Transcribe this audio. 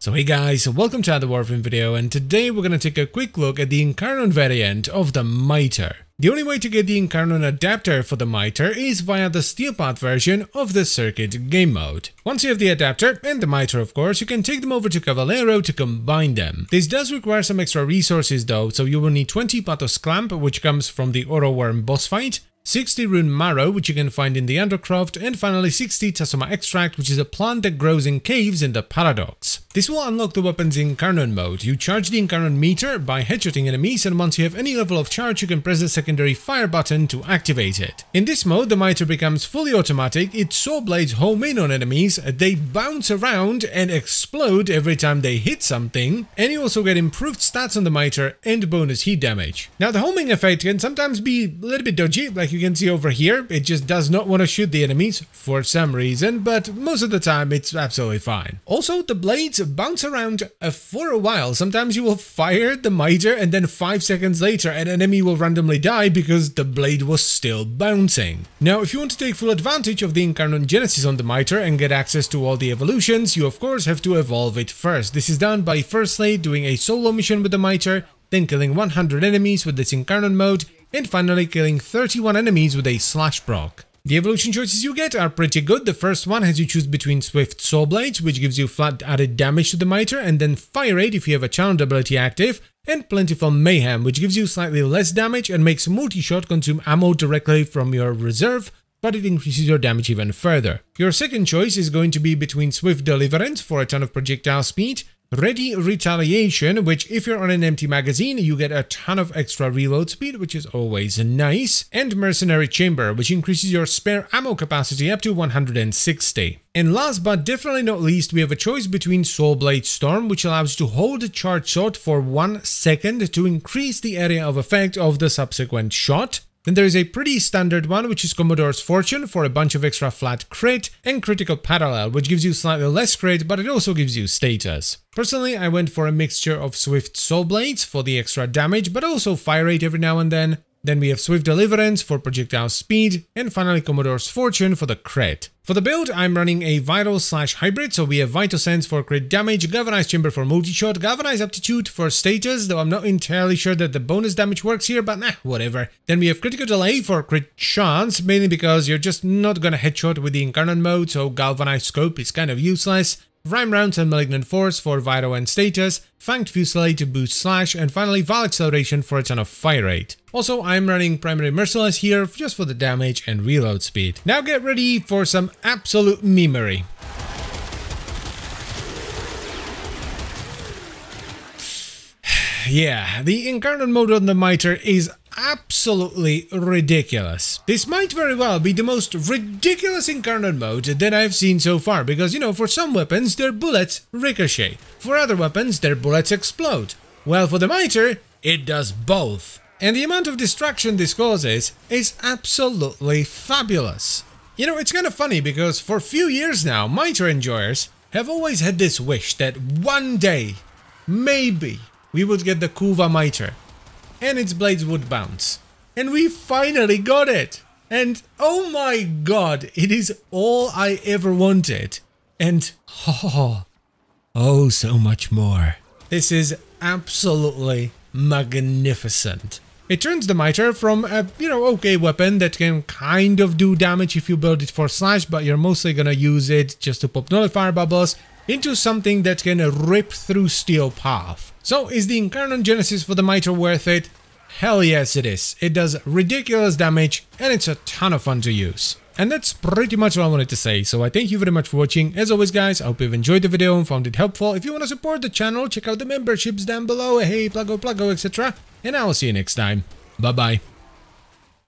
So hey guys, welcome to another Warframe video, and today we're going to take a quick look at the Incarnon variant of the Mitre. The only way to get the Incarnon adapter for the Mitre is via the steel path version of the circuit game mode. Once you have the adapter, and the Mitre of course, you can take them over to Cavallero to combine them. This does require some extra resources though, so you will need 20 Pathos Clamp, which comes from the Oro Worm boss fight, 60 Rune Marrow, which you can find in the Undercroft, and finally 60 Tassoma Extract, which is a plant that grows in caves in the Paradox. This will unlock the weapons in Incarnon mode. You charge the Incarnon meter by headshotting enemies, and once you have any level of charge, you can press the secondary fire button to activate it. In this mode, the Mitre becomes fully automatic. Its saw blades home in on enemies, they bounce around and explode every time they hit something, and you also get improved stats on the Mitre and bonus heat damage. Now the homing effect can sometimes be a little bit dodgy, like you can see over here. It just does not want to shoot the enemies for some reason, but most of the time it's absolutely fine. Also, the blades bounce around for a while. Sometimes you will fire the Mitre and then 5 seconds later an enemy will randomly die because the blade was still bouncing. Now if you want to take full advantage of the Incarnon Genesis on the Mitre and get access to all the evolutions, you of course have to evolve it first. This is done by firstly doing a solo mission with the Mitre, then killing 100 enemies with this Incarnon mode, and finally killing 31 enemies with a slash proc. The evolution choices you get are pretty good. The first one has you choose between Swift Saw Blades, which gives you flat added damage to the Mitre, and then Fire Rate if you have a channeled ability active, and Plentiful Mayhem, which gives you slightly less damage and makes multi-shot consume ammo directly from your reserve, but it increases your damage even further. Your second choice is going to be between Swift Deliverance for a ton of projectile speed, Ready Retaliation, which if you're on an empty magazine, you get a ton of extra reload speed, which is always nice, and Mercenary Chamber, which increases your spare ammo capacity up to 160. And last but definitely not least, we have a choice between Soul Blade Storm, which allows you to hold a charged shot for 1 second to increase the area of effect of the subsequent shot. Then there is a pretty standard one, which is Commodore's Fortune for a bunch of extra flat crit, and Critical Parallel, which gives you slightly less crit, but it also gives you status. Personally, I went for a mixture of Swift Soul Blades for the extra damage, but also Fire Rate every now and then. Then we have Swift Deliverance for projectile speed, and finally Commodore's Fortune for the crit. For the build, I'm running a Vital/Hybrid, so we have Vital Sense for crit damage, Galvanized Chamber for multi-shot, Galvanized Aptitude for status, though I'm not entirely sure that the bonus damage works here, but nah, whatever. Then we have Critical Delay for crit chance, mainly because you're just not gonna headshot with the Incarnon mode, so Galvanized Scope is kind of useless. Rhyme Rounds and Malignant Force for Vital and status, Fanged Fusillade to boost slash, and finally Val Acceleration for a ton of fire rate. Also, I'm running Primary Merciless here just for the damage and reload speed. Now get ready for some absolute memery. Yeah, the Incarnon mode on the Mitre is absolutely ridiculous. This might very well be the most ridiculous Incarnon mode that I've seen so far, because, you know, for some weapons their bullets ricochet, for other weapons their bullets explode. Well, for the Mitre, it does both. And the amount of destruction this causes is absolutely fabulous. You know, it's kind of funny because for a few years now, Mitre enjoyers have always had this wish that one day, maybe, we would get the Kuva Mitre, and its blades would bounce. And we finally got it! And oh my god, it is all I ever wanted. And oh so much more. This is absolutely magnificent. It turns the Mitre from a, okay weapon that can kind of do damage if you build it for slash, but you're mostly gonna use it just to pop nullifier bubbles, into something that can rip through steel path. So is the Incarnon Genesis for the Mitre worth it? Hell yes it is. It does ridiculous damage and it's a ton of fun to use. And that's pretty much all I wanted to say, so I thank you very much for watching. As always guys, I hope you've enjoyed the video and found it helpful. If you want to support the channel, check out the memberships down below, hey, pluggo, etc. And I will see you next time. Bye bye.